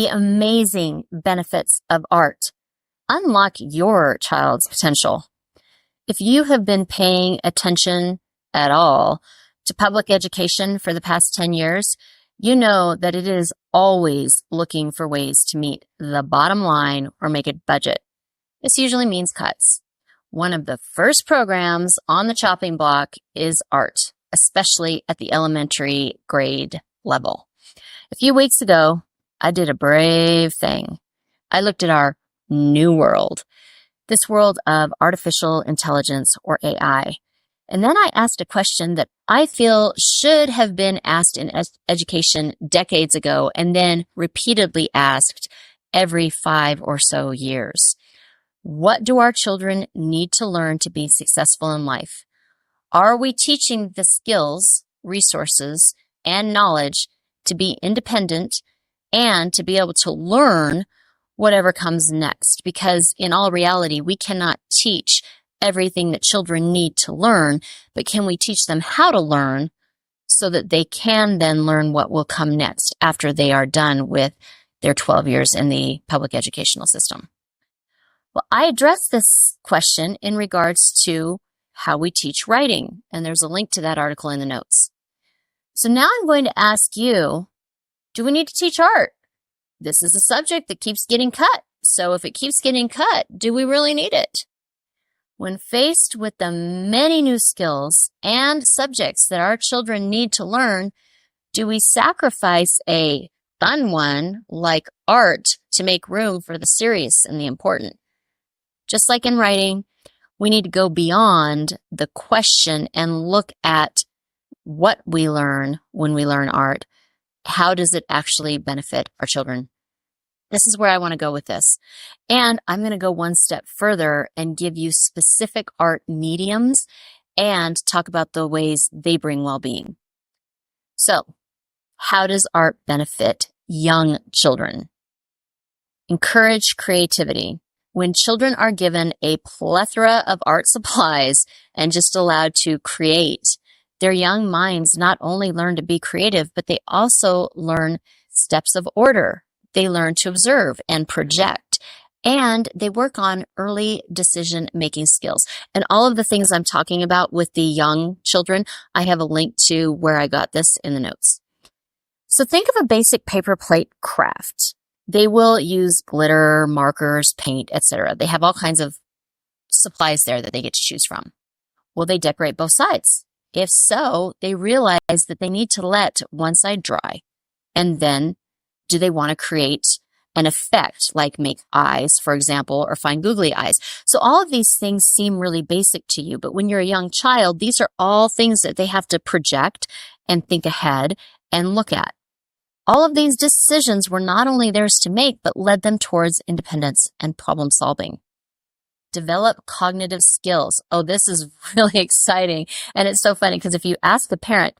the amazing benefits of art. Unlock your child's potential. If you have been paying attention at all to public education for the past 10 years, you know that it is always looking for ways to meet the bottom line or make it budget. This usually means cuts. One of the first programs on the chopping block is art, especially at the elementary grade level. A few weeks ago, I did a brave thing. I looked at our new world, this world of artificial intelligence or AI. And then I asked a question that I feel should have been asked in education decades ago and then repeatedly asked every 5 or so years. What do our children need to learn to be successful in life? Are we teaching the skills, resources, and knowledge to be independent and to be able to learn whatever comes next? Because in all reality, we cannot teach everything that children need to learn, but can we teach them how to learn so that they can then learn what will come next after they are done with their 12 years in the public educational system? Well, I addressed this question in regards to how we teach writing, and there's a link to that article in the notes. So now I'm going to ask you, do we need to teach art? This is a subject that keeps getting cut. So if it keeps getting cut, do we really need it? When faced with the many new skills and subjects that our children need to learn, do we sacrifice a fun one like art to make room for the serious and the important? Just like in writing, we need to go beyond the question and look at what we learn when we learn art. How does it actually benefit our children? This is where I want to go with this. And I'm going to go one step further and give you specific art mediums and talk about the ways they bring well-being. So, how does art benefit young children? Encourage creativity. When children are given a plethora of art supplies and just allowed to create, their young minds not only learn to be creative, but they also learn steps of order. They learn to observe and project, and they work on early decision-making skills. And all of the things I'm talking about with the young children, I have a link to where I got this in the notes. So think of a basic paper plate craft. They will use glitter, markers, paint, etc. They have all kinds of supplies there that they get to choose from. Will they decorate both sides? If so, they realize that they need to let one side dry. And then do they want to create an effect like make eyes, for example, or find googly eyes? So all of these things seem really basic to you, but when you're a young child, these are all things that they have to project and think ahead and look at. All of these decisions were not only theirs to make, but led them towards independence and problem solving. Develop cognitive skills. Oh, this is really exciting. And it's so funny because if you ask the parent,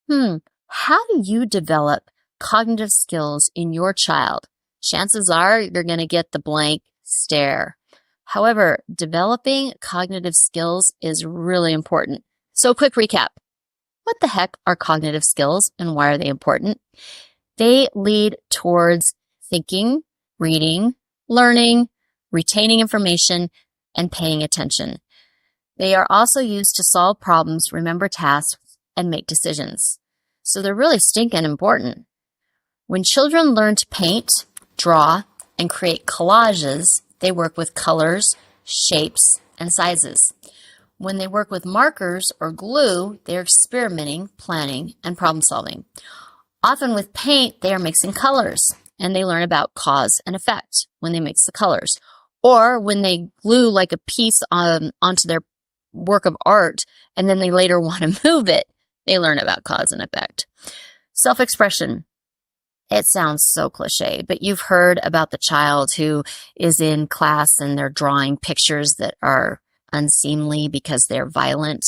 how do you develop cognitive skills in your child? Chances are you're going to get the blank stare. However, developing cognitive skills is really important. So quick recap. What the heck are cognitive skills and why are they important? They lead towards thinking, reading, learning, retaining information, and paying attention. They are also used to solve problems, remember tasks, and make decisions. So they're really stinking important. When children learn to paint, draw, and create collages, they work with colors, shapes, and sizes. When they work with markers or glue, they're experimenting, planning, and problem solving. Often with paint, they are mixing colors, and they learn about cause and effect when they mix the colors. Or when they glue like a piece onto their work of art, and then they later want to move it, they learn about cause and effect. Self-expression. It sounds so cliche, but you've heard about the child who is in class and they're drawing pictures that are unseemly because they're violent.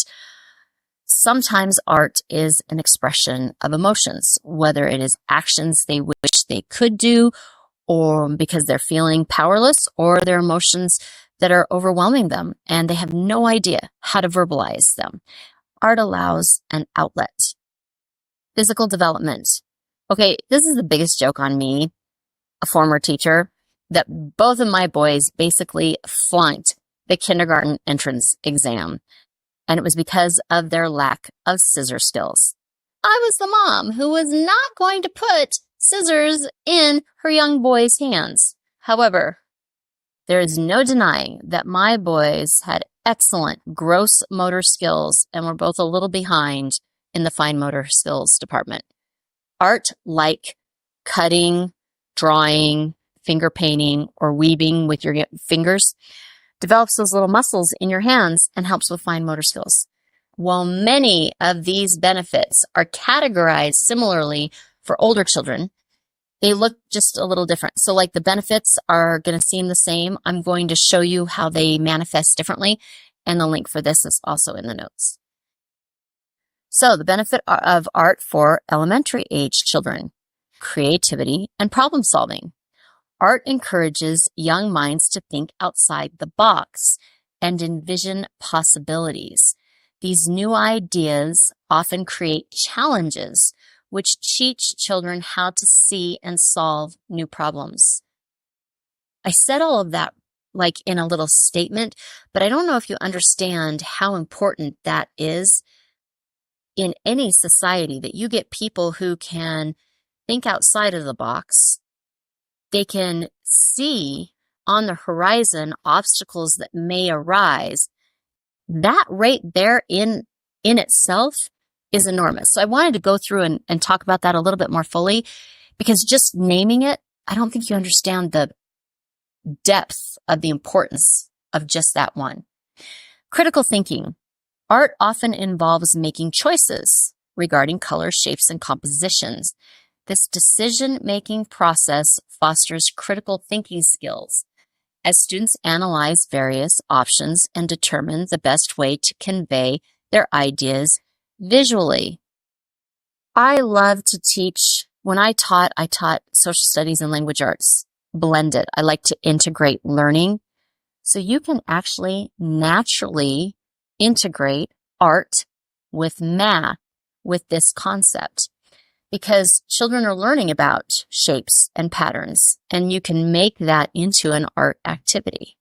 Sometimes art is an expression of emotions, whether it is actions they wish they could do, or because they're feeling powerless, or their emotions that are overwhelming them and they have no idea how to verbalize them. Art allows an outlet. Physical development. Okay, this is the biggest joke on me. a former teacher, that both of my boys basically flunked the kindergarten entrance exam. And it was because of their lack of scissor skills. I was the mom who was not going to put scissors in her young boy's hands. However, there is no denying that my boys had excellent gross motor skills and were both a little behind in the fine motor skills department. Art like cutting, drawing, finger painting, or weaving with your fingers develops those little muscles in your hands and helps with fine motor skills. While many of these benefits are categorized similarly for older children, they look just a little different. So like the benefits are going to seem the same. I'm going to show you how they manifest differently, and the link for this is also in the notes. So the benefit of art for elementary age children: creativity and problem solving. Art encourages young minds to think outside the box and envision possibilities. These new ideas often create challenges which teach children how to see and solve new problems. I said all of that like in a little statement, but I don't know if you understand how important that is in any society, that you get people who can think outside of the box. They can see on the horizon obstacles that may arise. That right there in itself is enormous. So I wanted to go through and talk about that a little bit more fully, because just naming it, I don't think you understand the depth of the importance of just that one. Critical thinking. Art often involves making choices regarding colors, shapes, and compositions. This decision-making process fosters critical thinking skills as students analyze various options and determine the best way to convey their ideas visually. I love to teach. When I taught social studies and language arts blended. I like to integrate learning. So you can actually naturally integrate art with math with this concept, because children are learning about shapes and patterns, and you can make that into an art activity.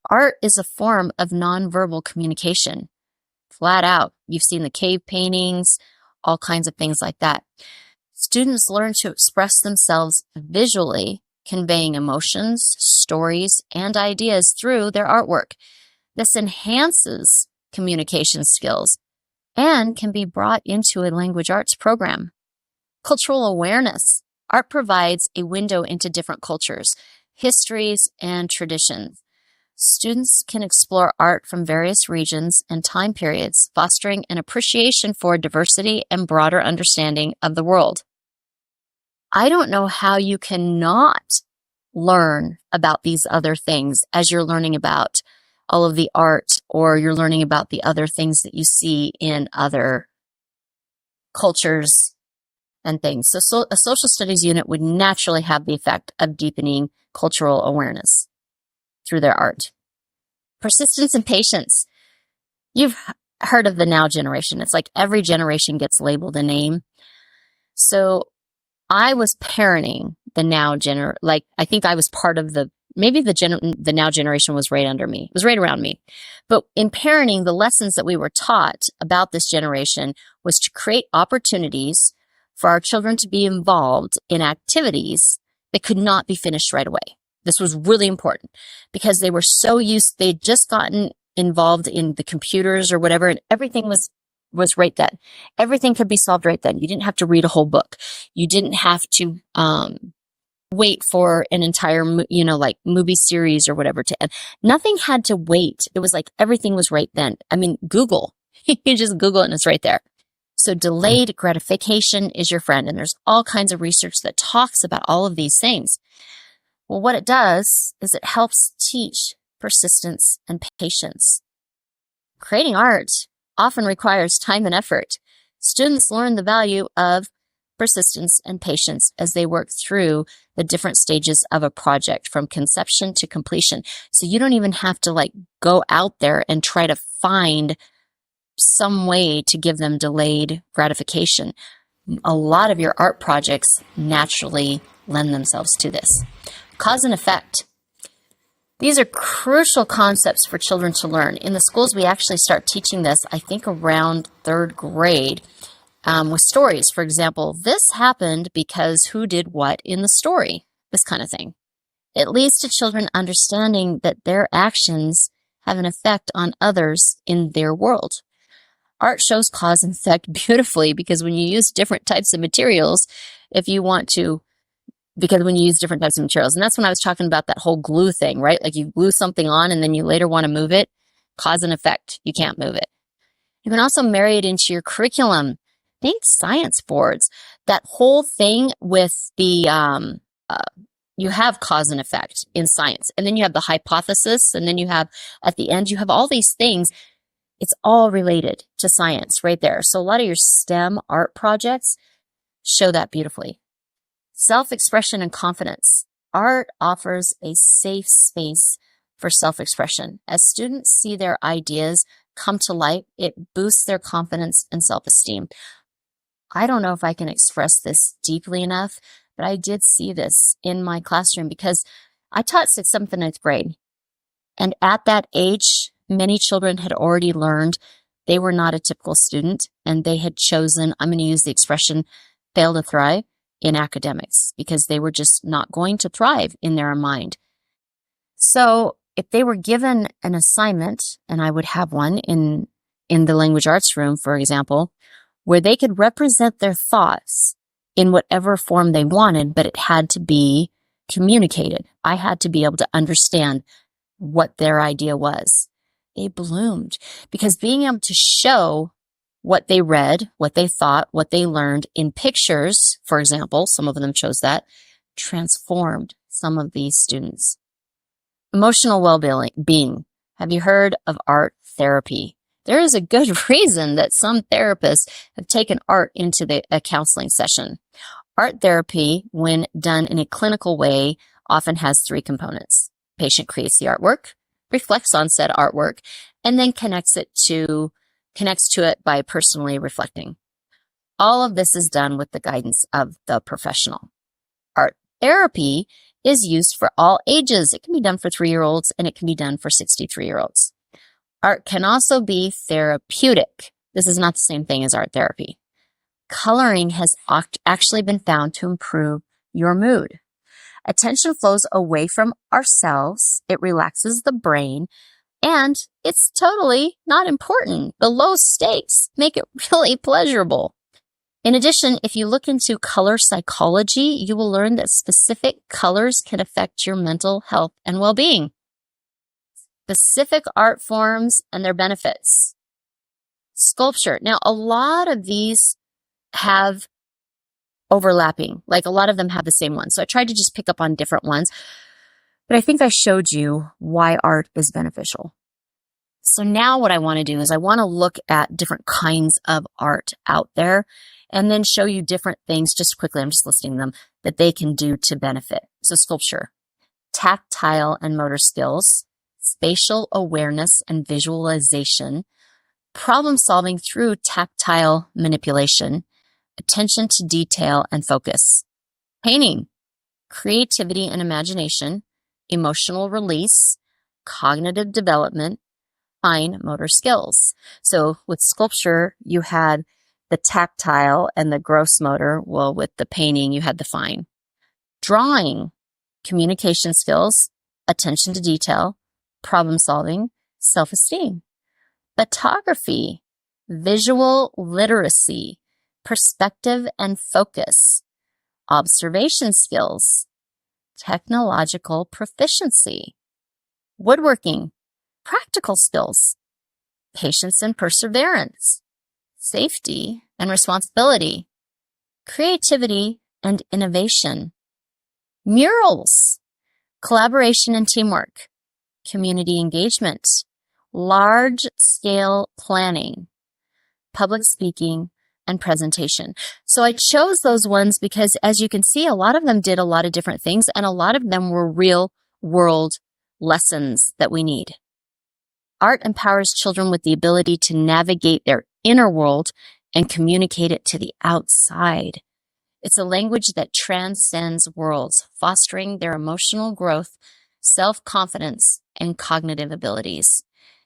Art is a form of nonverbal communication, flat out. You've seen the cave paintings, all kinds of things like that. Students learn to express themselves visually, conveying emotions, stories, and ideas through their artwork. This enhances communication skills and can be brought into a language arts program. Cultural awareness. Art provides a window into different cultures, histories, and traditions. Students can explore art from various regions and time periods, fostering an appreciation for diversity and broader understanding of the world. I don't know how you cannot learn about these other things as you're learning about all of the art, or you're learning about the other things that you see in other cultures and things. So a social studies unit would naturally have the effect of deepening cultural awareness through their art. Persistence and patience. You've heard of the now generation. It's like every generation gets labeled a name. So I was parenting the now I think I was part of the now generation was right under me. It was right around me. But in parenting, the lessons that we were taught about this generation was to create opportunities for our children to be involved in activities that could not be finished right away. This was really important because they were so they'd just gotten involved in the computers or whatever, and everything was right then. Everything could be solved right then. You didn't have to read a whole book. You didn't have to wait for an entire, movie series or whatever to end. Nothing had to wait. It was like everything was right then. I mean, Google. You just Google it and it's right there. So delayed gratification is your friend. And there's all kinds of research that talks about all of these things. Well, what it does is it helps teach persistence and patience. Creating art often requires time and effort. Students learn the value of persistence and patience as they work through the different stages of a project from conception to completion. So you don't even have to go out there and try to find some way to give them delayed gratification. A lot of your art projects naturally lend themselves to this. Cause and effect. These are crucial concepts for children to learn. In the schools, we actually start teaching this, I think, around 3rd grade with stories. For example, this happened because who did what in the story, this kind of thing. It leads to children understanding that their actions have an effect on others in their world. Art shows cause and effect beautifully because when you use different types of materials, and that's when I was talking about that whole glue thing, right? Like you glue something on and then you later want to move it, cause and effect, you can't move it. You can also marry it into your curriculum. Think science boards. That whole thing with the, you have cause and effect in science, and then you have the hypothesis, and then you have, at the end, you have all these things. It's all related to science right there. So a lot of your STEM art projects show that beautifully. Self-expression and confidence. Art offers a safe space for self-expression. As students see their ideas come to light, it boosts their confidence and self-esteem. I don't know if I can express this deeply enough, but I did see this in my classroom because I taught 6th, 7th, and 9th grade. And at that age, many children had already learned they were not a typical student, and they had chosen, I'm going to use the expression, fail to thrive in academics because they were just not going to thrive in their mind. So if they were given an assignment, and I would have one in the language arts room, for example, where they could represent their thoughts in whatever form they wanted, but it had to be communicated. I had to be able to understand what their idea was. They bloomed because being able to show what they read, what they thought, what they learned in pictures, for example, some of them chose that, transformed some of these students. Emotional well-being. Have you heard of art therapy? There is a good reason that some therapists have taken art into a counseling session. Art therapy, when done in a clinical way, often has 3 components. Patient creates the artwork, reflects on said artwork, and then connects to it by personally reflecting. All of this is done with the guidance of the professional. Art therapy is used for all ages. It can be done for 3-year-olds and it can be done for 63-year-olds. Art can also be therapeutic. This is not the same thing as art therapy. Coloring has actually been found to improve your mood. Attention flows away from ourselves. It relaxes the brain, and it's totally not important. The low stakes make it really pleasurable. In addition, if you look into color psychology, you will learn that specific colors can affect your mental health and well-being. Specific art forms and their benefits. Sculpture. Now, a lot of these have overlapping, like a lot of them have the same ones. So I tried to just pick up on different ones, but I think I showed you why art is beneficial. So now what I want to do is I want to look at different kinds of art out there and then show you different things just quickly. I'm just listing them that they can do to benefit. So sculpture, tactile and motor skills, spatial awareness and visualization, problem solving through tactile manipulation, attention to detail and focus. Painting, creativity and imagination, emotional release, cognitive development, fine motor skills. So with sculpture, you had the tactile and the gross motor. Well, with the painting, you had the fine. Drawing, communication skills, attention to detail, problem solving, self-esteem. Photography, visual literacy, perspective and focus, observation skills, technological proficiency. Woodworking, practical skills, patience and perseverance, safety and responsibility, creativity and innovation. Murals, collaboration and teamwork, community engagement, large-scale planning, public speaking, and presentation. So I chose those ones because, as you can see, a lot of them did a lot of different things, and a lot of them were real-world lessons that we need. Art empowers children with the ability to navigate their inner world and communicate it to the outside. It's a language that transcends worlds, fostering their emotional growth, self-confidence, and cognitive abilities.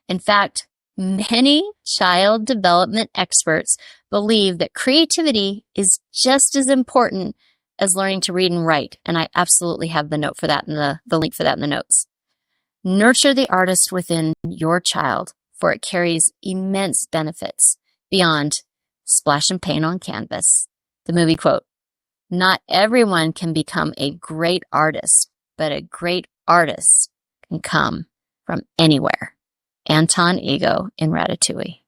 In fact, many child development experts believe that creativity is just as important as learning to read and write. And I absolutely have the note for that and the link for that in the notes. Nurture the artist within your child, for it carries immense benefits beyond splash and paint on canvas. The movie quote, "Not everyone can become a great artist, but a great artist can come from anywhere." Anton Ego in Ratatouille.